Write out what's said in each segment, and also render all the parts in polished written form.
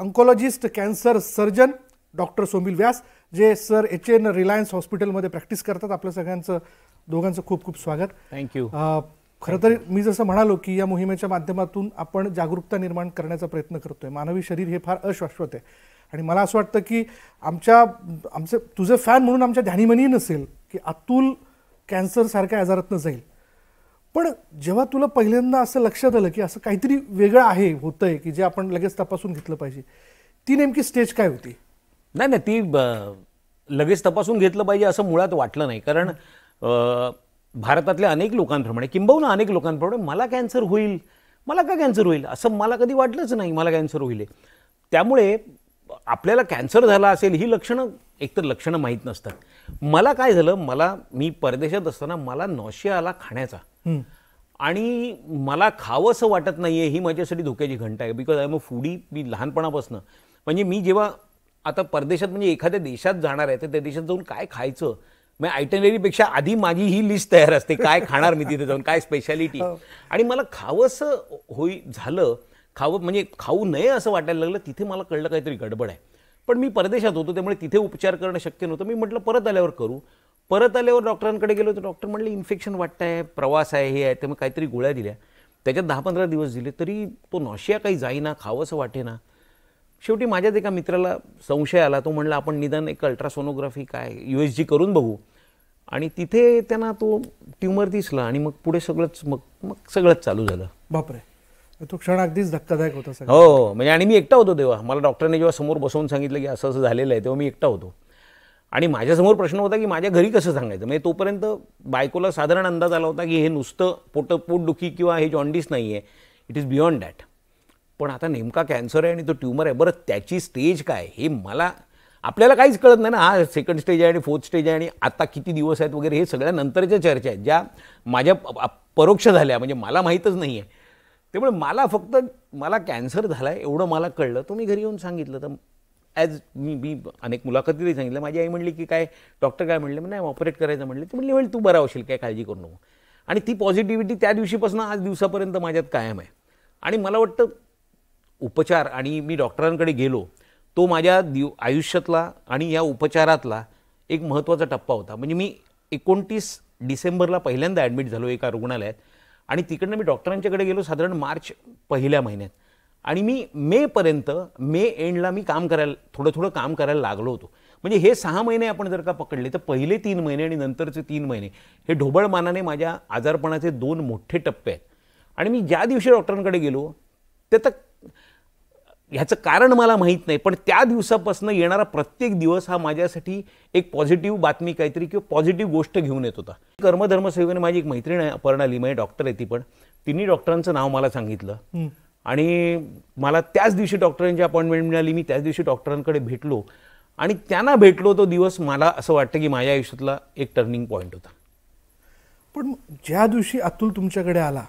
Oncologist cancer surgeon doctor Somil Vyas, जे sir HN Reliance हॉस्पिटलमध्ये practice करतात. आपल्या सगळ्यांचं दोघांचं खूप खूप स्वागत. थँक्यू. खरं तर मी जसं म्हणालो की या मोहिमेच्या माध्यमातून आपण जागरूकता निर्माण करण्याचा प्रयत्न करतोय. मानवी शरीर हे फार अशाश्वत आहे आणि मला असं वाटतं की आमचे तुझे फॅन म्हणून आमच्या ध्यानीमनी नसेल की अतुल कॅन्सरसारख्या आजारातनं जाईल, पण जेव्हा तुला पहिल्यांदा असं लक्षात आलं की असं काहीतरी वेगळं आहे, होतंय की जे आपण लगेच तपासून घेतलं पाहिजे, ती नेमकी स्टेज काय होती? नाही ती लगेच तपासून घेतलं पाहिजे असं मुळात वाटलं नाही. कारण भारतातल्या अनेक लोकांप्रमाणे, किंबहुना अनेक लोकांप्रमाणे मला कॅन्सर होईल, मला का कॅन्सर होईल असं मला कधी वाटलंच नाही. मला कॅन्सर होईल त्यामुळे आपल्याला कॅन्सर झाला असेल ही लक्षणं, एकतर लक्षणं माहीत नसतात. मला काय झालं, मी परदेशात असताना मला नॉशिया आला खाण्याचा, आणि मला खावंसं वाटत नाही आहे ही माझ्यासाठी धोक्याची घंटा आहे. Because I am a foodie. मी लहानपणापासून, म्हणजे मी जेव्हा आता परदेशात म्हणजे एखाद्या देशात जाणार आहे तर त्या देशात जाऊन काय खायचं, मग आयटनरीपेक्षा आधी माझी ही लिस्ट तयार असते, काय खाणार मी तिथे जाऊन, काय स्पेशालिटी. आणि मला खावंसं झालं, म्हणजे खाऊ नये असं वाटायला लागलं. तिथे मला कळलं काहीतरी गडबड आहे. पण मी परदेशात होतो त्यामुळे तिथे उपचार करणं शक्य नव्हतं. मी म्हटलं परत आल्यावर करू. परत आल्यावर डॉक्टरांकडे गेलो तर डॉक्टर म्हणले इन्फेक्शन वाटतं आहे, प्रवास आहे, हे आहे. तर मग काहीतरी गोळ्या दिल्या, त्याच्यात 10-15 दिवस दिले तरी तो नॉशिया काही जाईना, खावंसं वाटेना. शेवटी माझ्याच एका मित्राला संशय आला. तो म्हणला आपण निदान एक अल्ट्रासोनोग्राफी काय USG करून बघू. आणि तिथे त्यांना तो ट्यूमर दिसला आणि मग पुढे सगळंच चालू झालं. बापरे, तो क्षण अगदीच धक्कादायक होता. हो, म्हणजे आणि मी एकटा होतो तेव्हा. मला डॉक्टरने जेव्हा समोर बसवून सांगितलं की असं असं झालेलं आहे, तेव्हा मी एकटा होतो. आणि माझ्यासमोर प्रश्न होता की माझ्या घरी कसं सांगायचं. म्हणजे तोपर्यंत बायकोला साधारण अंदाज आला होता की हे नुसतं पोटदुखी किंवा हे जॉन्डिस नाही आहे, इट इज बियॉन्ड दॅट. पण आता नेमका कॅन्सर आहे आणि तो ट्यूमर आहे. बरं, त्याची स्टेज काय हे आपल्याला काहीच कळत नाही ना. हा सेकंड स्टेज आहे आणि 4th स्टेज आहे आणि आता किती दिवस आहेत वगैरे, हे सगळ्या नंतरच्या चर्चा आहेत ज्या माझ्या परोक्ष झाल्या, म्हणजे मला माहीतच नाही आहे. त्यामुळे फक्त मला कॅन्सर झाला आहे एवढं मला कळलं. तो मी घरी येऊन सांगितलं. तर मी अनेक मुलाखतीतही सांगितलं. माझी आई म्हणली की काय डॉक्टर काय म्हणले, नाही ऑपरेट करायचं म्हणले. ती म्हणली तू बरा होशील, काय काळजी करू नको. आणि ती पॉझिटिव्हिटी त्या दिवशीपासून आज दिवसापर्यंत माझ्यात कायम आहे. आणि मला वाटतं उपचार, आणि मी डॉक्टरांकडे गेलो, तो माझ्या आयुष्यातला आणि या उपचारातला एक महत्त्वाचा टप्पा होता. म्हणजे मी 29 डिसेंबरला पहिल्यांदा ॲडमिट झालो एका रुग्णालयात, आणि तिकडनं मी डॉक्टरांच्याकडे गेलो साधारण मार्च पहिल्या महिन्यात. आणि मी मे एंडला मी थोडं काम करायला लागलो होतो. म्हणजे हे 6 महिने आपण जर का पकडले तर पहिले 3 महिने आणि नंतरचे 3 महिने हे ढोबळमानाने माझ्या आजारपणाचे 2 मोठे टप्पे आहेत. आणि मी ज्या दिवशी डॉक्टरांकडे गेलो ते तर ह्याचं कारण मला माहीत नाही, पण त्या दिवसापासून येणारा प्रत्येक दिवस हा माझ्यासाठी एक पॉझिटिव्ह बातमी काहीतरी किंवा पॉझिटिव्ह गोष्ट घेऊन येत होता. कर्मधर्म सेवेने माझी एक मैत्रीण आहे अपर्णा लिमये, डॉक्टर आहे ती, पण तिने डॉक्टरांचं नाव मला सांगितलं आणि मला त्याच दिवशी डॉक्टरांची अपॉइंटमेंट मिळाली. मी त्याच दिवशी डॉक्टरांकडे भेटलो आणि त्यांना भेटलो. तो दिवस मला असं वाटतं की माझ्या आयुष्यातला एक टर्निंग पॉईंट होता. पण ज्या दिवशी अतुल तुमच्याकडे आला,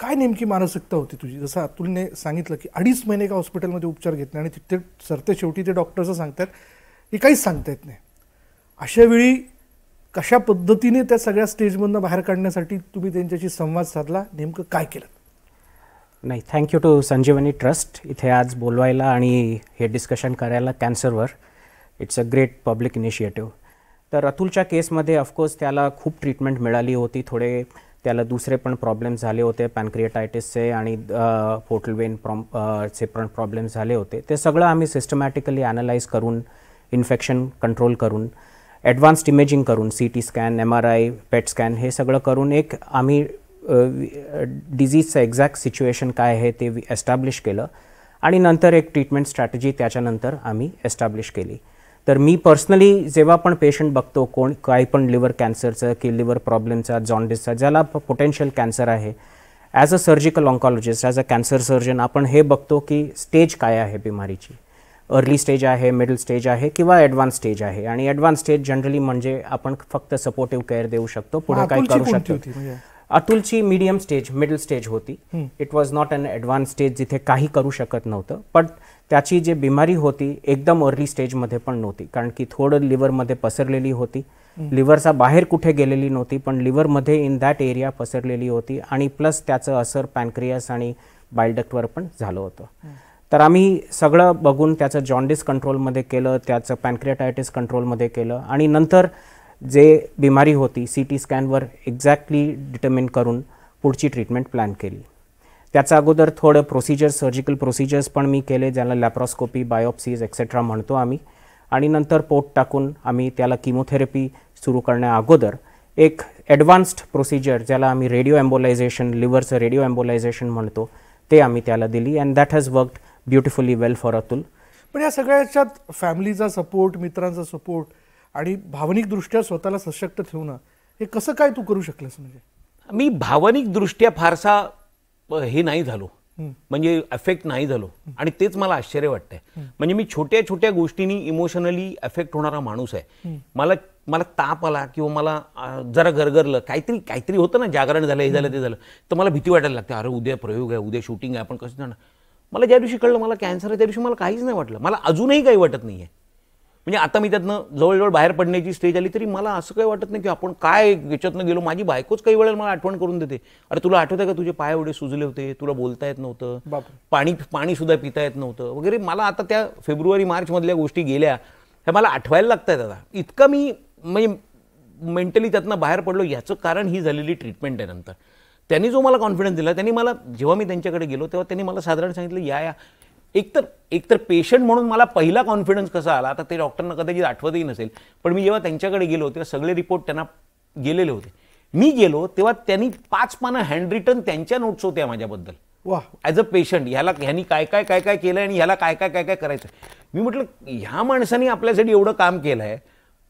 काय नेमकी मानसिकता होती तुझी? जसं अतुलने सांगितलं की 2.5 महिने का हॉस्पिटलमध्ये उपचार घेतले आणि तिथे सरते शेवटी ते डॉक्टर असं सांगतात की काहीच सांगता येत नाही. अशा वेळी कशा पद्धतीने त्या सगळ्या स्टेजमधनं बाहेर काढण्यासाठी तुम्ही त्यांच्याशी संवाद साधला, नेमकं काय केलं? नाही, थँक्यू टू संजीवनी ट्रस्ट इथे आज बोलवायला आणि हे डिस्कशन करायला कॅन्सरवर. It's a great public initiative. तर अतुलच्या केसमध्ये ऑफकोर्स त्याला खूप ट्रीटमेंट मिळाली होती. थोडे त्याला दुसरे पण प्रॉब्लेम्स झाले होते, पॅनक्रिएटायटिसचे आणि पोर्टल वेन चे पण प्रॉब्लेम्स झाले होते. ते सगळं आम्ही सिस्टमॅटिकली ॲनालाइज करून, इन्फेक्शन कंट्रोल करून, ॲडव्हान्स्ड इमेजिंग करून, CT scan, MRI, PET scan हे सगळं करून एक आम्ही डिझीजचं एक्झॅक्ट सिच्युएशन काय आहे ते एस्टॅब्लिश केलं आणि नंतर एक ट्रीटमेंट स्ट्रॅटेजी त्याच्यानंतर आम्ही एस्टॅब्लिश केली. तर मी पर्सनली जेव्हा पण पेशंट बघतो, काही पण लिव्हर कॅन्सरचं की लिव्हर प्रॉब्लेमचा, जॉन्डिसचा, ज्याला पोटेन्शियल कॅन्सर आहे, as a surgical oncologist, as a cancer surgeon आपण हे बघतो की स्टेज काय आहे बिमारीची. अर्ली स्टेज आहे, मिडल स्टेज आहे किंवा ॲडव्हान्स स्टेज आहे. आणि ॲडव्हान्स स्टेज जनरली म्हणजे आपण फक्त सपोर्टिव्ह केअर देऊ शकतो, पुढे काय करू शकतो. अतुलची मीडियम स्टेज, मिडल स्टेज होती. It was not an advance stage जिथे काही करू शकत नव्हतं. पण त्याची जी बिमारी होती एकदम अर्ली स्टेजमध्ये पण नव्हती, कारण की थोडं लिव्हरमध्ये पसरलेली होती. लिव्हरचा बाहेर कुठे गेलेली नव्हती, पण लिव्हरमध्ये इन दॅट एरिया पसरलेली होती आणि प्लस त्याचं असर पॅनक्रियास आणि बाईल डक्टवर पण झालं होतं. तर आम्ही सगळं बघून त्याचं जॉन्डिस कंट्रोलमध्ये केलं, त्याचं पॅनक्रियाटायटिस कंट्रोलमध्ये केलं आणि नंतर जे बिमारी होती CT स्कॅनवर एक्झॅक्टली डिटर्मिन करून पुढची ट्रीटमेंट प्लॅन केली. त्याच्या अगोदर थोडं सर्जिकल प्रोसिजर्स पण मी केले, ज्याला लॅप्रोस्कोपी, बायोप्सीज एक्सेट्रा म्हणतो आम्ही. आणि नंतर पोट टाकून आम्ही त्याला किमोथेरपी सुरू करण्या अगोदर एक ॲडव्हान्स्ड प्रोसिजर ज्याला आम्ही रेडिओ एम्बोलायझेशन, लिव्हरचं रेडिओ एम्बोलायझेशन म्हणतो, ते आम्ही त्याला दिली and that has worked beautifully well for Atul. पण या सगळ्याच्यात फॅमिलीचा सपोर्ट, मित्रांचा सपोर्ट आणि भावनिकदृष्ट्या स्वतःला सशक्त ठेवणं, हे कसं काय तू करू शकलेस? म्हणजे मी भावनिकदृष्ट्या फारसा हे नाही झालो, म्हणजे अफेक्ट नाही झालो आणि तेच मला आश्चर्य वाटतंय. म्हणजे मी छोट्या छोट्या गोष्टींनी इमोशनली अफेक्ट होणारा माणूस आहे. मला ताप आला किंवा मला जरा गरगरलं, काहीतरी होतं ना, जागरण झालं, हे झालं, ते झालं, तर मला भीती वाटायला लागते. अरे उद्या प्रयोग आहे, उद्या शूटिंग आहे, आपण कसं जाणार. मला ज्या दिवशी कळलं मला कॅन्सर आहे त्या दिवशी मला काहीच नाही वाटलं. मला अजूनही काही वाटत नाही आहे. म्हणजे आता मी त्यातनं जवळजवळ बाहेर पडण्याची स्टेज आली तरी मला असं काही वाटत नाही की आपण काय याच्यातनं गेलो. माझी बायकोच काही वेळेला मला आठवण करून देते, अरे तुला आठवतं का तुझे पाय एवढे सुजले होते, तुला बोलता येत नव्हतं, पाणी सुद्धा पिता येत नव्हतं वगैरे. मला आता त्या फेब्रुवारी-मार्च मधल्या गोष्टी गेल्या ह्या मला आठवायला लागत आहेत. आता इतकं मी म्हणजे मेंटली त्यातनं बाहेर पडलो. याचं कारण ही झालेली ट्रीटमेंट आहे. नंतर त्यांनी जो मला कॉन्फिडन्स दिला, त्यांनी मला जेव्हा मी त्यांच्याकडे गेलो तेव्हा त्यांनी मला साधारण सांगितलं या एकतर पेशंट म्हणून मला पहिला कॉन्फिडन्स कसा आला, आता ते डॉक्टरना कदाचित आठवतही नसेल, पण मी जेव्हा त्यांच्याकडे गेलो तेव्हा सगळे रिपोर्ट त्यांना गेलेले होते. मी गेलो तेव्हा त्यांनी 5 पानं हँड रिटन त्यांच्या नोट्स होत्या माझ्याबद्दल. वा, ॲज अ पेशंट ह्यांनी काय काय केलं आणि ह्याला काय करायचं. मी म्हटलं ह्या माणसाने आपल्यासाठी एवढं काम केलं आहे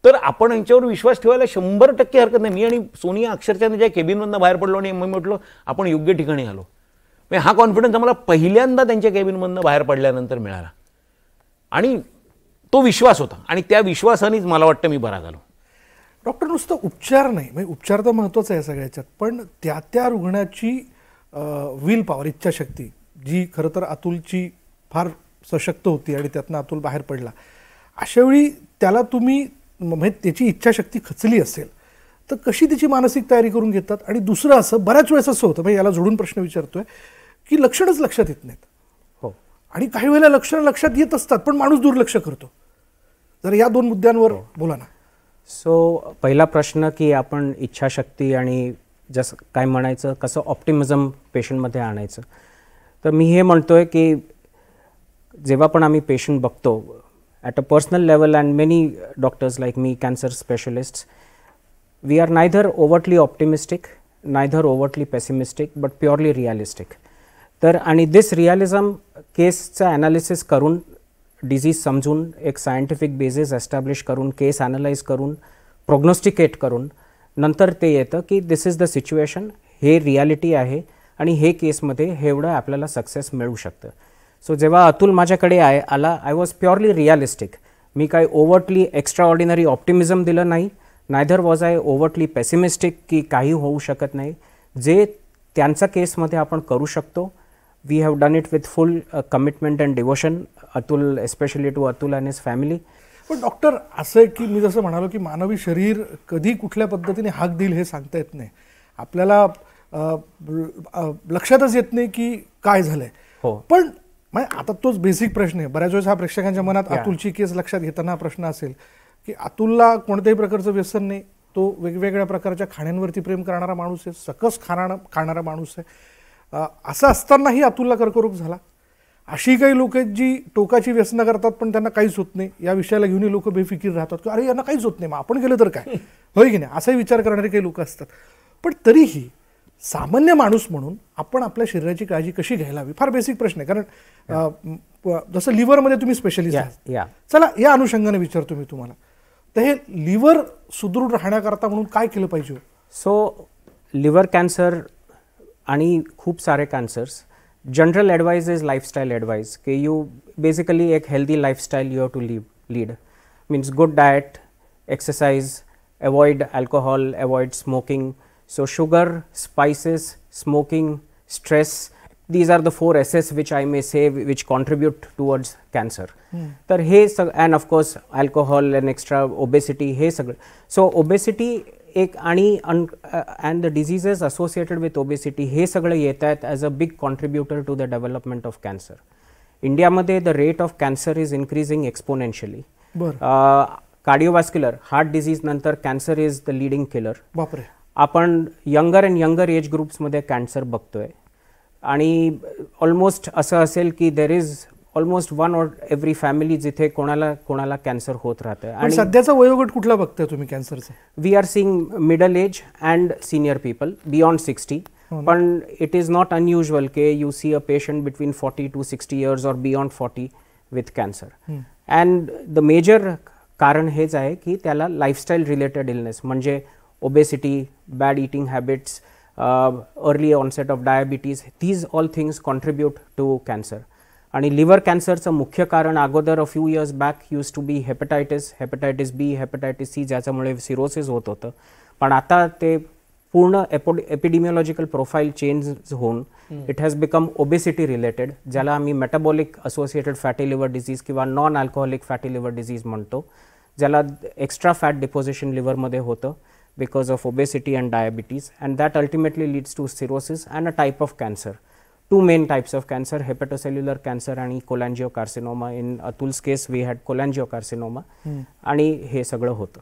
तर आपण यांच्यावर विश्वास ठेवायला 100% हरकत नाही. मी आणि सोनिया अक्षरशः त्याच्या केबिनमधनं बाहेर पडलो आणि मग म्हटलं आपण योग्य ठिकाणी आलो. हा कॉन्फिडन्स आम्हाला पहिल्यांदा त्यांच्या केबिनमधनं बाहेर पडल्यानंतर मिळाला आणि तो विश्वास होता आणि त्या विश्वासानेच मला वाटतं मी बरा झालो. डॉक्टर नुसतं उपचार नाही, म्हणजे उपचार तर महत्त्वाचा आहे सगळ्याच्यात, पण त्या रुग्णाची विल पॉवर, इच्छाशक्ती, जी खरं तर अतुलची फार सशक्त होती आणि त्यातनं अतुल बाहेर पडला. अशावेळी त्याला तुम्ही म्हणजे त्याची इच्छाशक्ती खचली असेल तर कशी त्याची मानसिक तयारी करून घेतात? आणि दुसरं असं बऱ्याच वेळेस असं होतं, म्हणजे याला जोडून प्रश्न विचारतोय की लक्षणच लक्षात येत नाहीत. हो, आणि काही वेळेला लक्षणं लक्षात येत असतात पण माणूस दुर्लक्ष करतो. जर या 2 मुद्द्यांवर बोला ना. सो पहिला प्रश्न की आपण इच्छाशक्ती आणि जसं काय म्हणायचं, कसं ऑप्टिमिझम पेशंटमध्ये आणायचं. तर मी हे म्हणतोय की जेव्हा पण आम्ही पेशंट बघतो at a personal level and many doctors like me, cancer specialists, we are neither overtly optimistic, neither overtly pessimistic, but purely realistic. तर आणि दिस रिअलिझम केसचं ॲनालिसिस करून, डिझीज समजून, एक सायंटिफिक बेसिस एस्टॅब्लिश करून, केस ॲनालाइज करून, प्रोग्नोस्टिकेट करून नंतर ते येतं की दिस इज द सिच्युएशन, हे रियालिटी आहे आणि हे केसमध्ये हे एवढं आपल्याला सक्सेस मिळू शकतं. सो जेव्हा अतुल माझ्याकडे आला, आय वॉज प्युअरली रिअलिस्टिक. मी काही ओव्हर्टली एक्स्ट्रा ऑर्डिनरी ऑप्टिमिझम दिलं नाही, नायदर वॉज आय ओव्हर्टली पेसिमिस्टिक की काही होऊ शकत नाही. जे त्यांच्या केसमध्ये आपण करू शकतो, we have done it with full commitment and devotion. Atul, especially to Atul and his family. पण डॉक्टर असं आहे की मी जसं म्हणालो की मानवी शरीर कधी कुठल्या पद्धतीने हाक देईल हे सांगता येत नाही. आपल्याला लक्षातच येत नाही की काय झालंय. हो, पण आता तोच बेसिक प्रश्न आहे. बऱ्याच वेळेस हा प्रेक्षकांच्या मनात अतुलची केस लक्षात घेताना प्रश्न असेल की अतुलला कोणत्याही प्रकारचं व्यसन नाही, तो वेगवेगळ्या प्रकारच्या खाण्यांवरती प्रेम करणारा माणूस आहे, सकस खाणारा माणूस आहे. असं असतानाही अतुलला कर्करोग झाला. अशी काही लोक आहेत जी टोकाची व्यसनं करतात पण त्यांना काहीच होत नाही. या विषयाला घेऊनही लोक बेफिकीर राहतात की अरे यांना काहीच होत नाही, मग आपण गेलं तर काय, होय की नाही, असाही विचार करणारे काही लोक असतात. पण तरीही सामान्य माणूस म्हणून आपण आपल्या शरीराची काळजी कशी घ्यायला हवी, फार बेसिक प्रश्न आहे. कारण जसं लिव्हरमध्ये तुम्ही स्पेशलिस्ट आहात, चला या अनुषंगाने विचारतो मी तुम्हाला, तर हे लिव्हर सुदृढ राहण्याकरता म्हणून काय केलं पाहिजे? सो लिव्हर कॅन्सर आणि खूप सारे cancers, general advice is lifestyle advice की यू बेसिकली एक healthy lifestyle you have to lead. Means good diet, exercise, avoid alcohol, avoid smoking. So sugar, spices, smoking, stress, these are the 4 S's which I may say which contribute towards cancer. तर हे and of course alcohol and extra obesity हे सगळं. So obesity एक आणि and the diseases associated with obesity हे सगळं येत आहेत as a big contributor to the development of cancer. इंडियामध्ये the rate of cancer is increasing exponentially. बरं. कार्डिओव्हास्क्युलर हार्ट डिझीज नंतर cancer is the leading killer. बापरे. आपण यंगर अँड यंगर एज ग्रुप्समध्ये कॅन्सर बघतोय आणि ऑलमोस्ट असं असेल की there is almost 1 or every family जिथे कोणाला कॅन्सर होत राहतं. आणि सध्याचा वयोगट कुठला बघताय तुम्ही कॅन्सरचा? We are seeing middle age and senior people beyond 60. पण इट इज नॉट अनयुजुअल के you see a patient between 40 to 60 years or beyond 40 with cancer. And the major कारण हेच आहे की त्याला लाईफस्टाईल रिलेटेड इलनेस म्हणजे obesity, bad eating habits, early onset of diabetes, these all things contribute to cancer. आणि liver कॅन्सरचं मुख्य कारण अगोदर few years back use to be hepatitis B, hepatitis C, ज्याच्यामुळे सिरोसिस होत होतं. पण आता ते पूर्ण एपिडेमिओलॉजिकल प्रोफाईल चेंज होऊन it has become obesity related, ज्याला आम्ही metabolic associated fatty liver disease किंवा non alcoholic fatty liver disease म्हणतो, ज्याला एक्स्ट्रा फॅट डिपॉझिशन लिव्हरमध्ये होतं because of obesity and diabetes, and that ultimately leads to cirrhosis and a type of cancer. Two main types of cancer, hepatocellular cancer and cholangiocarcinoma. In Atul's case we had cholangiocarcinoma. आणि हे सगळं होतं.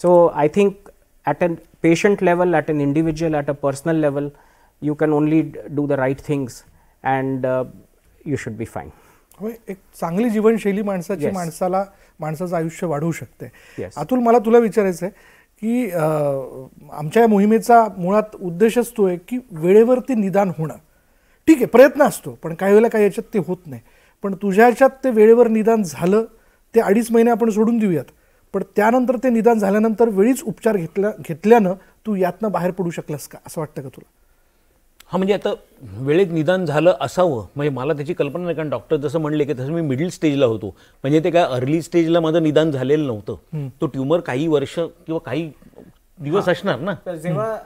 So I think at a patient level, at an individual, at a personal level, you can only do the right things and you should be fine. एक चांगली जीवनशैली माणसाची Yes. माणसाचं आयुष्य वाढवू शकते. Yes. अतुल, मला तुला विचारायचं आहे की आमच्या या मोहिमेचा मुळात उद्देशच तो आहे की वेळेवरती निदान होणं. ठीक आहे, प्रयत्न असतो, पण काही वेळेला काही याच्यात ते होत नाही. पण तुझ्या ह्याच्यात ते वेळेवर निदान झालं, ते 2.5 महिने आपण सोडून देऊयात, पण त्यानंतर ते निदान झाल्यानंतर वेळीच उपचार घेतल्यानं तू यातनं बाहेर पडू शकलास का, असं वाटतं का तुला? हां, म्हणजे आता वेळेत निदान झालं असावं म्हणजे मला त्याची कल्पना नाही, कारण डॉक्टर जसं म्हणले की तसं मी मिडल स्टेजला होतो. म्हणजे ते काय अर्ली स्टेजला माझं निदान झालेलं नव्हतं. तो ट्यूमर काही वर्ष किंवा काही दिवस असणार ना. जेव्हा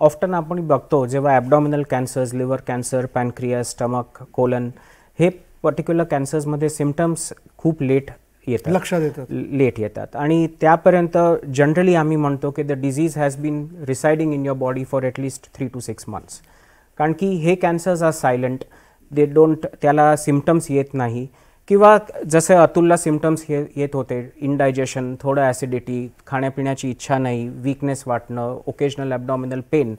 ऑफ्टन आपण बघतो, जेव्हा abdominal cancers, liver cancer, pancreas, stomach, colon, हे पर्टिक्युलर कॅन्सर्समध्ये सिम्पटम्स खूप लेट येतात, लक्षात येतात, लेट येतात. आणि त्यापर्यंत जनरली आम्ही म्हणतो की the disease has been residing in your body for at least 3 to 6 months. कारण की हे cancers are silent, they don't, त्याला सिम्पटम्स येत नाही. किंवा जसं अतुलला सिम्पटम्स येत होते, इनडायजेशन, थोडं ॲसिडिटी, खाण्यापिण्याची इच्छा नाही, वीकनेस वाटणं, ओकेजनल ॲबडॉमिनल पेन,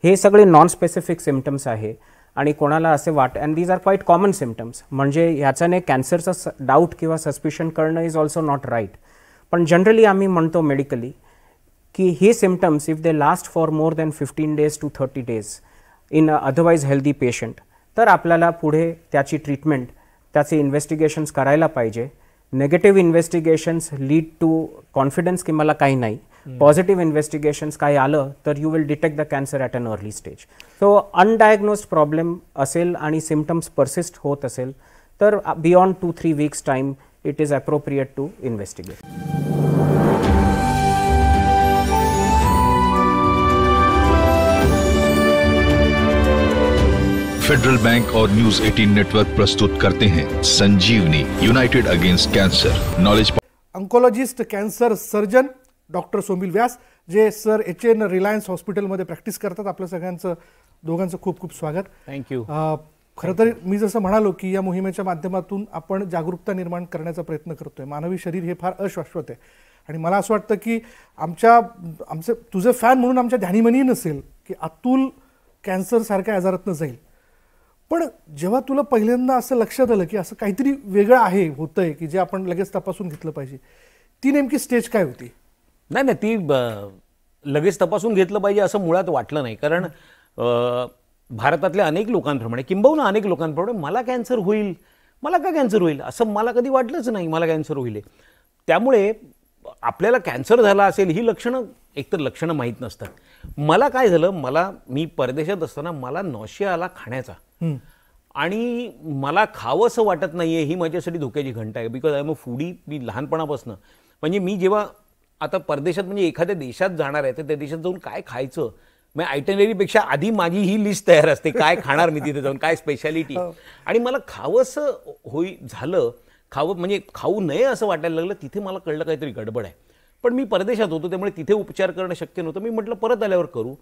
हे सगळे नॉन स्पेसिफिक सिम्पटम्स आहे. आणि कोणाला असे and these are quite common symptoms. म्हणजे ह्याच्याने कॅन्सरचा डाऊट किंवा सस्पिशन करणं इज ऑल्सो नॉट राईट. पण जनरली आम्ही म्हणतो मेडिकली की हे symptoms if they last for more than 15 days to 30 days in otherwise healthy patient, तर आपल्याला पुढे त्याची ट्रीटमेंट, त्याचे इन्व्हेस्टिगेशन्स करायला पाहिजे. Negative investigations lead to confidence की मला काही नाही. पॉझिटिव्ह इन्व्हेस्टिगेशन्स काही आलं तर you will detect the cancer at an early stage. So undiagnosed problem असेल आणि सिम्पटम्स परसिस्ट होत असेल तर beyond 2-3 weeks time it is appropriate to investigate. Federal Bank और न्यूज 18 नेटवर्क प्रस्तुत करते हैं Sanjeevani, United Against Cancer knowledge. Oncologist, cancer surgeon doctor Somil Vyas, जे सर HN रिलायन्स हॉस्पिटलमध्ये प्रॅक्टिस करतात. आपल्या सगळ्यांचं, दोघांचं खूप खूप स्वागत. थँक्यू. खरं तर मी जसं म्हणालो की या मोहिमेच्या माध्यमातून आपण जागरूकता निर्माण करण्याचा प्रयत्न करतोय. मानवी शरीर हे फार अशाश्वत आहे आणि मला असं वाटतं की तुझे फॅन म्हणून आमच्या ध्यानीमनी नसेल की अतुल कॅन्सरसारख्या आजारातनं जाईल. पण जेव्हा तुला पहिल्यांदा असं लक्षात आलं की असं काहीतरी वेगळं आहे, होतंय की जे आपण लगेच तपासून घेतलं पाहिजे, ती नेमकी स्टेज काय होती? नाही, ती लगेच तपासून घेतलं पाहिजे असं मुळात वाटलं नाही. कारण भारतातल्या अनेक लोकांप्रमाणे, किंबहुना अनेक लोकांप्रमाणे मला कॅन्सर होईल, मला का कॅन्सर होईल असं मला कधी वाटलंच नाही. मला कॅन्सर होईल, त्यामुळे आपल्याला कॅन्सर झाला असेल ही लक्षणं, एकतर लक्षणं माहीत नसतात. मला काय झालं, मी परदेशात असताना मला नॉशिया आला खाण्याचा, आणि मला खावंसं वाटत नाहीये ही माझ्यासाठी धोक्याची घंटा आहे. Because I am a foodie. मी लहानपणापासून, म्हणजे मी जेव्हा आता परदेशात म्हणजे एखाद्या देशात जाणार आहे तर त्या देशात जाऊन काय खायचं, म्हणजे आयटनरीपेक्षा आधी माझी ही लिस्ट तयार असते, काय खाणार मी तिथे जाऊन, काय स्पेशालिटी. आणि मला खावंसं झालं, म्हणजे खाऊ नये असं वाटायला लागलं. तिथे मला कळलं काहीतरी गडबड आहे. पण मी परदेशात होतो, त्यामुळे तिथे उपचार करणं शक्य नव्हतं. मी म्हटलं परत आल्यावर करू.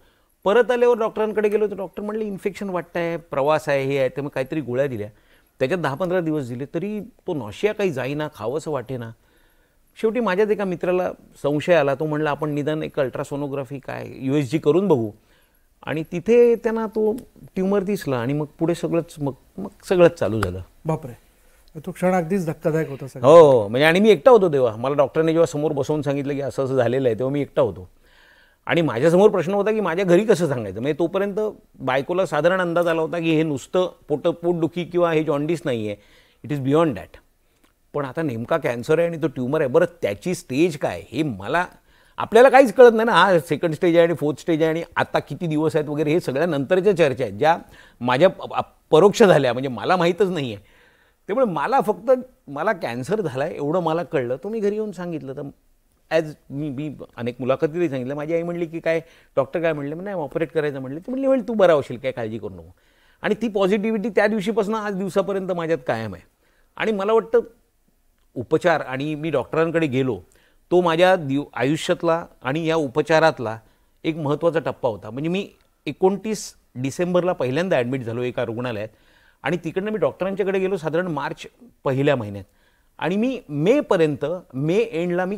परत आल्यावर डॉक्टरांकडे गेलो तर डॉक्टर म्हणले इन्फेक्शन वाटतं आहे, प्रवास आहे, हे आहे. त्यामुळे काहीतरी गोळ्या दिल्या. त्याच्यात 10-15 दिवस दिले तरी तो नॉशिया काही जाईना, खावंसं वाटेना. शेवटी माझ्याच एका मित्राला संशय आला. तो म्हणला आपण निदान एक अल्ट्रासोनोग्राफी काय USG करून बघू. आणि तिथे त्यांना तो ट्यूमर दिसला आणि मग पुढे सगळंच चालू झालं. बापरे, तो क्षण अगदीच धक्कादायक होता सगळं. हो, म्हणजे आणि मी एकटा होतो तेव्हा. मला डॉक्टरने जेव्हा समोर बसवून सांगितलं की असं असं झालेलं आहे, तेव्हा मी एकटा होतो. आणि माझ्यासमोर प्रश्न होता की माझ्या घरी कसं सांगायचं. म्हणजे तोपर्यंत बायकोला साधारण अंदाज आला होता की हे नुसतं पोटदुखी किंवा हे जॉन्डिस नाही आहे, इट इज बियॉन्ड दॅट. पण आता नेमका कॅन्सर आहे आणि तो ट्यूमर आहे. बरं, त्याची स्टेज काय हे आपल्याला काहीच कळत नाही ना. हा सेकंड स्टेज आहे आणि फोर्थ स्टेज आहे आणि आता किती दिवस आहेत वगैरे, हे सगळ्या नंतरच्या चर्चा आहेत ज्या माझ्या परोक्ष झाल्या, म्हणजे मला माहीतच नाही आहे. त्यामुळे मला कॅन्सर झाला आहे एवढं मला कळलं. तो मी घरी येऊन सांगितलं. तर ॲज मी अनेक मुलाखतीतही सांगितलं. माझी आई म्हणली की काय डॉक्टर काय म्हणले, नाही ऑपरेट करायचं म्हणले. ती म्हणली तू बरा होशील, काय काळजी करू नको. आणि ती पॉझिटिव्हिटी त्या दिवशीपासून आज दिवसापर्यंत माझ्यात कायम आहे. आणि मला वाटतं उपचार आणि मी डॉक्टरांकडे गेलो तो माझ्या आयुष्यातला आणि या उपचारातला एक महत्त्वाचा टप्पा होता. म्हणजे मी 29 डिसेंबरला पहिल्यांदा ॲडमिट झालो एका रुग्णालयात आणि तिकडनं मी डॉक्टरांच्याकडे गेलो साधारण मार्च पहिल्या महिन्यात. आणि मी मे एंडला मी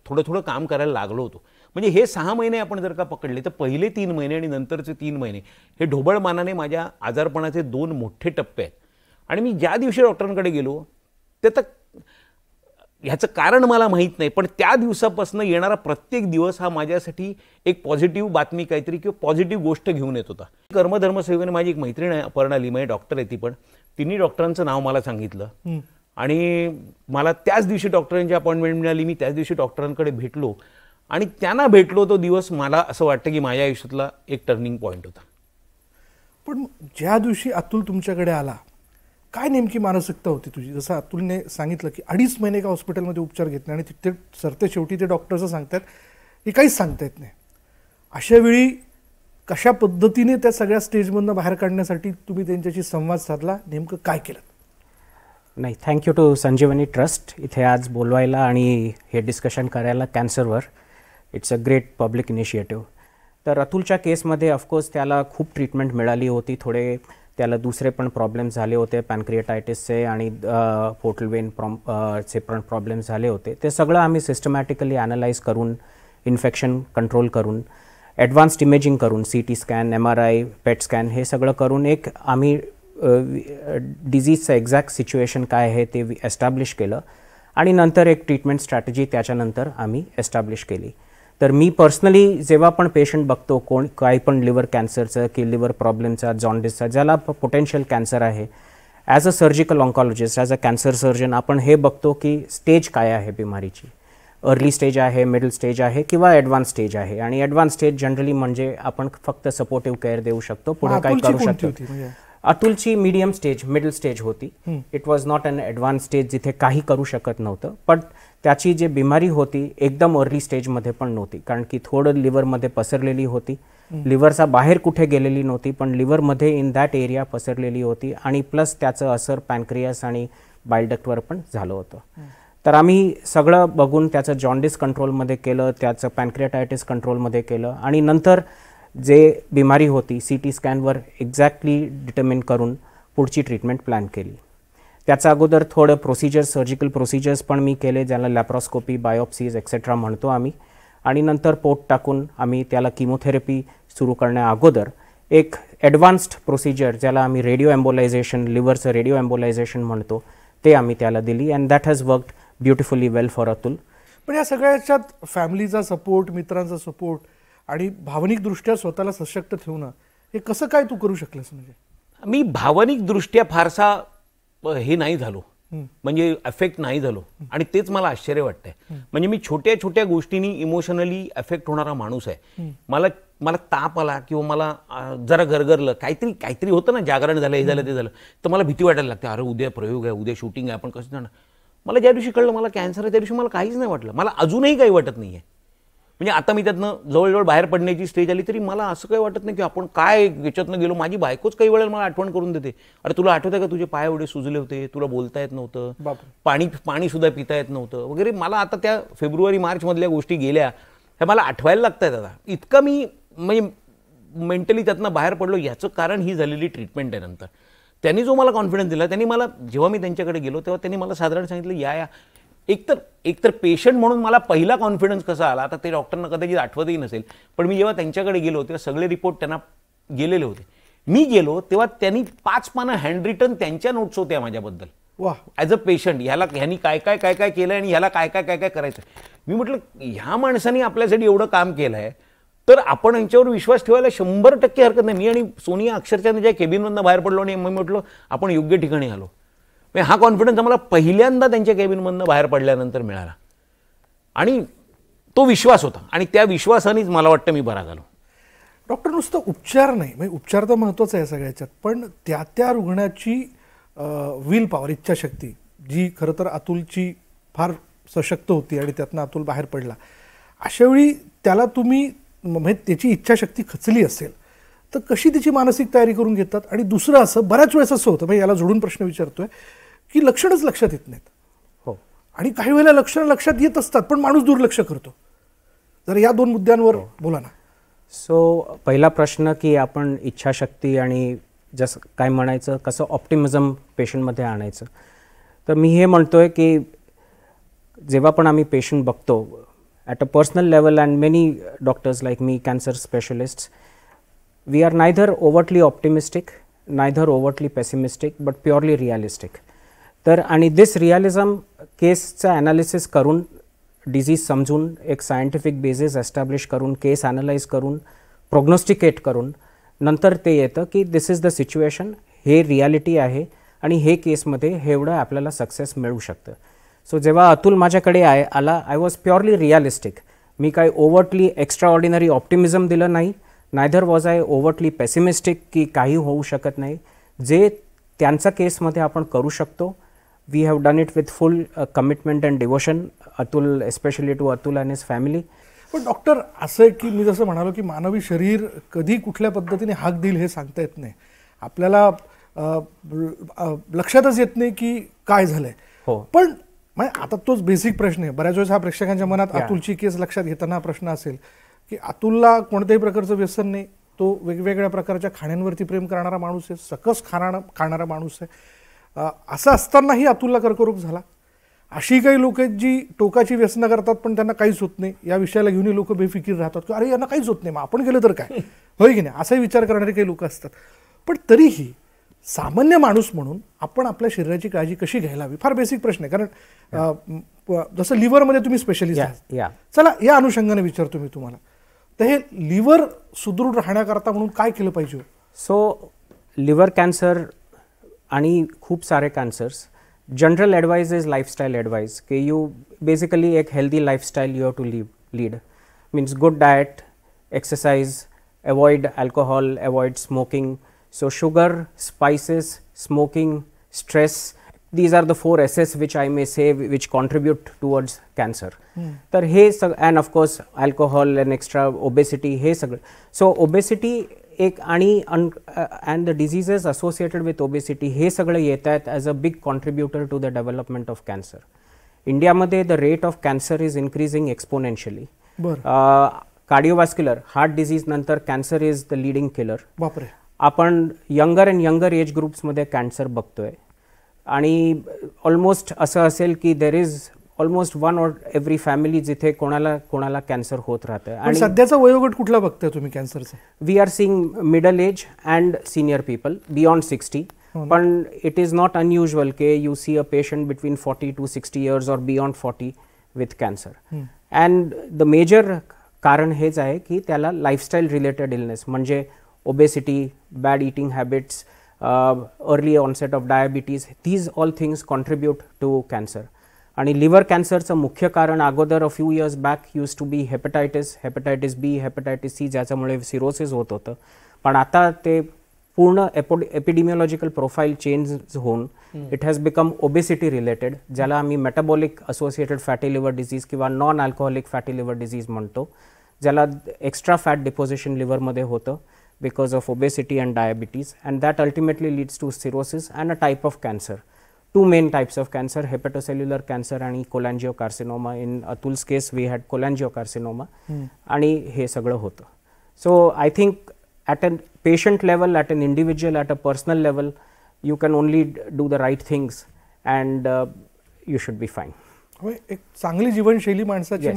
थोडं काम करायला लागलो होतो. म्हणजे हे 6 महिने आपण जर का पकडले तर पहिले 3 महिने आणि नंतरचे 3 महिने हे ढोबळमानाने माझ्या आजारपणाचे 2 मोठे टप्पे आहेत. आणि मी ज्या दिवशी डॉक्टरांकडे गेलो ते तर ह्याचं कारण मला माहीत नाही, पण त्या दिवसापासून येणारा प्रत्येक दिवस हा माझ्यासाठी एक पॉझिटिव्ह बातमी काहीतरी किंवा पॉझिटिव्ह गोष्ट घेऊन येत होता. कर्मधर्म सेवेने माझी एक मैत्रीण आहे अपर्णा लिमये, डॉक्टर आहे ती पण. तिन्ही डॉक्टरांचं नाव मला सांगितलं आणि मला त्याच दिवशी डॉक्टरांची अपॉइंटमेंट मिळाली. मी त्याच दिवशी डॉक्टरांकडे भेटलो आणि त्यांना भेटलो. तो दिवस मला असं वाटतं की माझ्या आयुष्यातला एक टर्निंग पॉईंट होता. पण ज्या दिवशी अतुल तुमच्याकडे आला, काय नेमकी मानसिकता होती तुझी? जसं अतुलने सांगितलं की 2.5 महिने का हॉस्पिटलमध्ये उपचार घेतले आणि तिथे सरते शेवटी ते डॉक्टर्स सांगतात हे काहीच सांगता येत नाही. अशा वेळी कशा पद्धतीने त्या सगळ्या स्टेजमधनं बाहेर काढण्यासाठी तुम्ही त्यांच्याशी संवाद साधला, नेमकं काय केलं? नाही, थँक्यू टू संजीवनी ट्रस्ट इथे आज बोलवायला आणि हे डिस्कशन करायला कॅन्सरवर. It's a great public initiative. तर अतुलच्या केसमध्ये ऑफकोर्स त्याला खूप ट्रीटमेंट मिळाली होती. थोडे त्याला दुसरे पण प्रॉब्लेम्स झाले होते, पॅनक्रिएटायटिसचे आणि पोर्टल वेन चे पण प्रॉब्लेम्स झाले होते. ते सगळं आम्ही सिस्टमॅटिकली ॲनालाइज करून, इन्फेक्शन कंट्रोल करून, ॲडव्हान्स्ड इमेजिंग करून, CT स्कॅन, MRI, पेट स्कॅन हे सगळं करून एक आम्ही डिझीजचं एक्झॅक्ट सिच्युएशन काय आहे ते एस्टॅब्लिश केलं आणि नंतर एक ट्रीटमेंट स्ट्रॅटेजी त्याच्यानंतर आम्ही एस्टॅब्लिश केली. तर मी पर्सनली जेव्हा पण पेशंट बघतो, काही पण लिव्हर कॅन्सरचं की लिव्हर प्रॉब्लेमचा, जॉन्डिसचा, ज्याला पोटेन्शियल कॅन्सर आहे, as a surgical oncologist, as a cancer surgeon आपण हे बघतो की स्टेज काय आहे बिमारीची. अर्ली स्टेज आहे, मिडल स्टेज आहे किंवा ॲडव्हान्स स्टेज आहे. आणि ॲडव्हान्स स्टेज जनरली म्हणजे आपण फक्त सपोर्टिव्ह केअर देऊ शकतो, पुढे काय करू शकतो. अतुलची मीडियम स्टेज, मिडल स्टेज होती. It was not an advance stage जिथे काही करू शकत नव्हतं. पण त्याची जी बिमारी होती एकदम अर्ली स्टेजमध्ये पण नव्हती, कारण की थोडं लिव्हरमध्ये पसरलेली होती. लिव्हरचा बाहेर कुठे गेलेली नव्हती, पण लिव्हरमध्ये इन दॅट एरिया पसरलेली होती आणि प्लस त्याचं असर पॅनक्रियास आणि बायलडक्टवर पण झालं होतं. तर आम्ही सगळं बघून त्याचं जॉन्डिस कंट्रोलमध्ये केलं, त्याचं पॅनक्रिएटायटिस कंट्रोलमध्ये केलं आणि नंतर जे बिमारी होती CT स्कॅनवर एक्झॅक्टली डिटर्मिन करून पुढची ट्रीटमेंट प्लॅन केली. त्याच्या अगोदर थोडं प्रोसिजर्स, सर्जिकल प्रोसिजर्स पण मी केले, ज्याला लॅप्रोस्कोपी, बायोप्सीज एक्सेट्रा म्हणतो आम्ही. आणि नंतर पोट टाकून आम्ही त्याला किमोथेरपी सुरू करण्या अगोदर एक ॲडव्हान्स्ड प्रोसिजर ज्याला आम्ही रेडिओ एम्बोलायझेशन, लिव्हरचं रेडिओ एम्बोलायझेशन म्हणतो, ते आम्ही त्याला दिली and that has worked beautifully well for Atul. पण या सगळ्याच्यात फॅमिलीचा सपोर्ट, मित्रांचा सपोर्ट आणि भावनिकदृष्ट्या स्वतःला सशक्त ठेवणं, हे कसं काय तू करू शकलेस? म्हणजे मी भावनिकदृष्ट्या फारसा हे नाही झालो, म्हणजे अफेक्ट नाही झालो आणि तेच मला आश्चर्य वाटतंय. म्हणजे मी छोट्या छोट्या गोष्टींनी इमोशनली अफेक्ट होणारा माणूस आहे. मला ताप आला किंवा मला जरा गरगरलं, काहीतरी होतं ना, जागरण झालं, हे झालं, ते झालं, तर मला भीती वाटायला लागते. अरे उद्या प्रयोग आहे, उद्या शूटिंग आहे, आपण कसं जाणार. मला ज्या दिवशी कळलं मला कॅन्सर आहे त्या दिवशी मला काहीच नाही वाटलं. मला अजूनही काही वाटत नाही आहे. म्हणजे आता मी त्यातनं जवळजवळ बाहेर पडण्याची स्टेज आली तरी मला असं काही वाटत नाही की आपण काय याच्यातनं गेलो. माझी बायकोच काही वेळेला मला आठवण करून देते, अरे तुला आठवतं का तुझे पाय एवढे सुजले होते, तुला बोलता येत नव्हतं, पाणी सुद्धा पिता येत नव्हतं वगैरे. मला आता त्या फेब्रुवारी-मार्च मधल्या गोष्टी गेल्या ह्या मला आठवायला लागत आहेत. आता इतका मी म्हणजे मेंटली त्यातनं बाहेर पडलो. याचं कारण ही झालेली ट्रीटमेंट आहे. नंतर त्यांनी जो मला कॉन्फिडन्स दिला, त्यांनी मला, जेव्हा मी त्यांच्याकडे गेलो तेव्हा त्यांनी मला साधारण सांगितलं या एकतर पेशंट म्हणून मला पहिला कॉन्फिडन्स कसा आला, आता ते डॉक्टरना कदाचित आठवतही नसेल, पण मी जेव्हा त्यांच्याकडे गेलो तेव्हा सगळे रिपोर्ट त्यांना गेलेले होते. मी गेलो तेव्हा त्यांनी 5 पानं हँड रिटन त्यांच्या नोट्स होत्या माझ्याबद्दल. वा, ॲज अ पेशंट ह्यांनी काय केलं आणि ह्याला काय करायचं. मी म्हटलं ह्या माणसाने आपल्यासाठी एवढं काम केलं आहे तर आपण यांच्यावर विश्वास ठेवायला 100% हरकत नाही. मी आणि सोनिया अक्षरशः ज्या केबिनमधनं बाहेर पडलो आणि मी म्हटलं आपण योग्य ठिकाणी आलो. हा कॉन्फिडन्स आम्हाला पहिल्यांदा त्यांच्या केबिनमधनं बाहेर पडल्यानंतर मिळाला आणि तो विश्वास होता आणि त्या विश्वासानेच मला वाटतं मी बरा झालो. डॉक्टर, नुसतं उपचार नाही, म्हणजे उपचार तर महत्त्वाचा आहे सगळ्याच्यात, पण त्या रुग्णाची विल पॉवर, इच्छाशक्ती, जी खरं तर अतुलची फार सशक्त होती आणि त्यातनं अतुल बाहेर पडला. अशावेळी त्याला तुम्ही, म्हणजे त्याची इच्छाशक्ती खचली असेल तर कशी त्याची मानसिक तयारी करून घेतात? आणि दुसरं असं बऱ्याच वेळेस असं होतं, म्हणजे याला जोडून प्रश्न विचारतोय की लक्षणच लक्षात येत नाहीत. हो, आणि काही वेळेला लक्षणं लक्षात येत असतात पण माणूस दुर्लक्ष करतो. जर या 2 मुद्द्यांवर बोला ना. सो पहिला प्रश्न की आपण इच्छाशक्ती आणि जसं काय म्हणायचं, कसं ऑप्टिमिझम पेशंटमध्ये आणायचं. तर मी हे म्हणतोय की जेव्हा पण आम्ही पेशंट बघतो at a personal level, and many doctors like me, cancer specialists, we are neither overtly optimistic, neither overtly pessimistic, but purely realistic. तर आणि दिस रिअलिझम केसचं ॲनालिसिस करून, डिझीज समजून, एक सायंटिफिक बेसिस एस्टॅब्लिश करून, केस ॲनालाइज करून, प्रोग्नोस्टिकेट करून नंतर ते येतं की दिस इज द सिच्युएशन, हे रियालिटी आहे आणि हे केसमध्ये हे एवढं आपल्याला सक्सेस मिळू शकतं. सो जेव्हा अतुल माझ्याकडे आला, आय वॉज प्युअरली रिअलिस्टिक. मी काही ओव्हर्टली एक्स्ट्रा ऑर्डिनरी ऑप्टिमिझम दिलं नाही, नायदर वॉज आय ओव्हर्टली पेसिमिस्टिक की काही होऊ शकत नाही. जे त्यांच्या केसमध्ये आपण करू शकतो, we have done it with full commitment and devotion, Atul, especially to Atul and his family. पण डॉक्टर, असं आहे की मी जसं म्हणालो की मानवी शरीर कधी कुठल्या पद्धतीने हाक देईल हे सांगता येत नाही. आपल्याला लक्षातच येत नाही की काय झालंय. हो, पण आता तोच बेसिक प्रश्न आहे. बऱ्याच वेळेस हा प्रेक्षकांच्या मनात अतुलची केस लक्षात घेताना प्रश्न असेल की अतुलला कोणत्याही प्रकारचं व्यसन नाही, तो वेगवेगळ्या प्रकारच्या खाण्यांवरती प्रेम करणारा माणूस आहे, सकस खाणारा माणूस आहे. असं असतानाही अतुलला कर्करोग झाला. अशी काही लोक आहेत जी टोकाची व्यसनं करतात पण त्यांना काहीच होत नाही. या विषयाला घेऊनही लोक बेफिकीर राहतात की अरे यांना काहीच होत नाही, मग आपण गेलं तर काय, होय की नाही, असाही विचार करणारे काही लोक असतात. पण तरीही सामान्य माणूस म्हणून आपण आपल्या शरीराची काळजी कशी घ्यायला हवी, फार बेसिक प्रश्न आहे. कारण जसं लिव्हरमध्ये तुम्ही स्पेशलिस्ट आहात, चला या अनुषंगाने विचारतो मी तुम्हाला, तर हे लिव्हर सुदृढ राहण्याकरता म्हणून काय केलं पाहिजे? सो लिव्हर कॅन्सर आणि खूप सारे cancers, general advice is lifestyle advice की यू बेसिकली एक healthy lifestyle you have to lead. Means good diet, exercise, avoid alcohol, avoid smoking. So sugar, spices, smoking, stress, these are the 4 S's which I may say which contribute towards cancer. तर हे and of course alcohol and extra obesity, हे सगळं. So obesity एक आणि and the diseases associated with obesity हे सगळं येत आहेत as a big contributor to the development of cancer. इंडियामध्ये the rate of cancer is increasing exponentially. Cardiovascular, heart disease नंतर cancer is the leading killer. बापरे. आपण यंगर अँड यंगर एज ग्रुप्समध्ये cancer बघतोय आणि ऑलमोस्ट असं असेल की there is almost 1 or every family जिथे कोणाला कॅन्सर होत राहतं. आणि सध्याचा वयोगट कुठला बघताय तुम्ही कॅन्सरचा? We are seeing middle age and senior people beyond 60. पण इट इज नॉट अनयुजुअल के you see a patient between 40 to 60 years or beyond 40 with cancer. And the major कारण हेच आहे की त्याला लाईफस्टाईल रिलेटेड इलनेस म्हणजे obesity, bad eating habits, early onset of diabetes, these all things contribute to cancer. आणि liver कॅन्सरचं मुख्य कारण अगोदर a few years back used to be hepatitis B, hepatitis C, ज्याच्यामुळे सिरोसिस होत होतं. पण आता ते पूर्ण एपिडेमिओलॉजिकल प्रोफाईल चेंज होऊन it has become obesity related, ज्याला आम्ही metabolic associated fatty liver disease किंवा non alcoholic fatty liver disease म्हणतो, ज्याला एक्स्ट्रा फॅट डिपॉझिशन लिव्हरमध्ये होतं because of obesity and diabetes, and that ultimately leads to cirrhosis and a type of cancer. 2 main types of cancer, hepatocellular cancer and cholangiocarcinoma. In Atul's case we had cholangiocarcinoma. आणि हे सगळं होतं. So I think at a patient level, at an individual, at a personal level, you can only do the right things and you should be fine. एक चांगली जीवनशैली माणसाची Yes.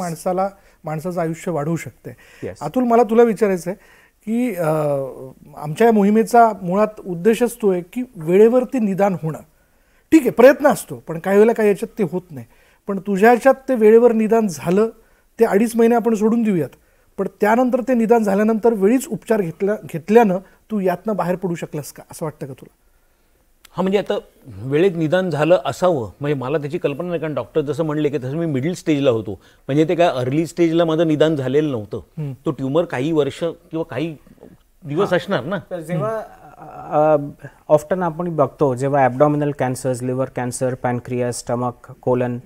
माणसाचं आयुष्य वाढवू शकते. Yes. अतुल, मला तुला विचारायचं आहे की आमच्या या मोहिमेचा मुळात उद्देशच तो आहे की वेळेवरती निदान होणं. ठीक आहे, प्रयत्न असतो, पण काही वेळेला काही याच्यात ते होत नाही. पण तुझ्या ह्याच्यात ते वेळेवर निदान झालं, ते 2.5 महिने आपण सोडून देऊयात, पण त्यानंतर ते निदान झाल्यानंतर वेळीच उपचार घेतल्यानं तू यातनं बाहेर पडू शकलास का, असं वाटतं का तुला? हा, म्हणजे आता वेळेत निदान झालं असावं म्हणजे मला त्याची कल्पना नाही, कारण डॉक्टर जसं म्हणले की तसं मी मिडल स्टेजला होतो. म्हणजे ते काय अर्ली स्टेजला माझं निदान झालेलं नव्हतं. तो ट्यूमर काही वर्ष किंवा काही दिवस असणार ना. तर जेव्हा ऑफ्टन आपण बघतो, जेव्हा abdominal cancers, liver cancer, pancreas, stomach, colon,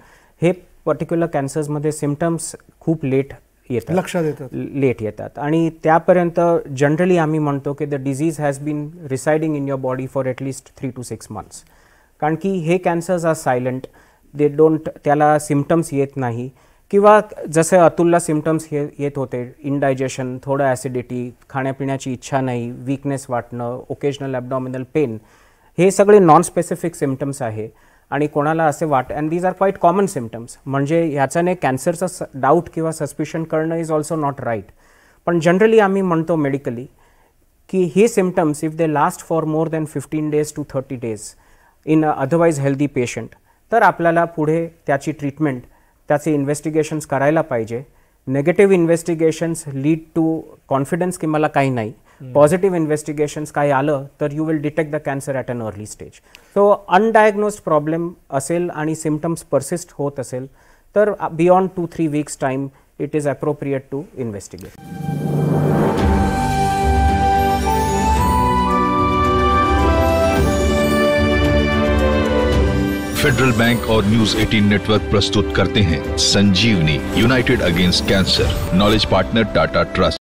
हे पर्टिक्युलर कॅन्सर्समध्ये सिम्पटम्स खूप लेट येतात, लक्षात येतात, लेट येतात. आणि त्यापर्यंत जनरली आम्ही म्हणतो की the disease has been residing in your body for at least 3 to 6 months. कारण की हे cancers are silent, they don't, त्याला सिम्पटम्स येत नाही. किंवा जसे अतुलला सिम्पटम्स येत होते, इंडायजेशन, थोडं ॲसिडिटी, खाण्यापिण्याची इच्छा नाही, वीकनेस वाटणं, ओकेजनल ॲबडॉमिनल पेन, हे सगळे नॉन स्पेसिफिक सिम्पटम्स आहे. आणि कोणाला असे and these are quite common symptoms. म्हणजे ह्याच्याने कॅन्सरचं डाऊट किंवा सस्पिशन करणं इज ऑल्सो नॉट राईट. पण जनरली आम्ही म्हणतो मेडिकली की हे symptoms if they last for more than 15 days to 30 days in otherwise healthy patient, तर आपल्याला पुढे त्याची ट्रीटमेंट, त्याचे इन्व्हेस्टिगेशन्स करायला पाहिजे. Negative investigations lead to confidence की मला काही नाही. पॉझिटिव्ह इन्व्हेस्टिगेशन्स काही आलं तर you will detect the cancer at an early stage. So undiagnosed problem असेल आणि सिम्पटम्स परसिस्ट होत असेल तर beyond 2-3 weeks time it is appropriate to investigate. Federal Bank और न्यूज 18 नेटवर्क प्रस्तुत करते हैं Sanjeevani United Against Cancer. Knowledge partner Tata trust.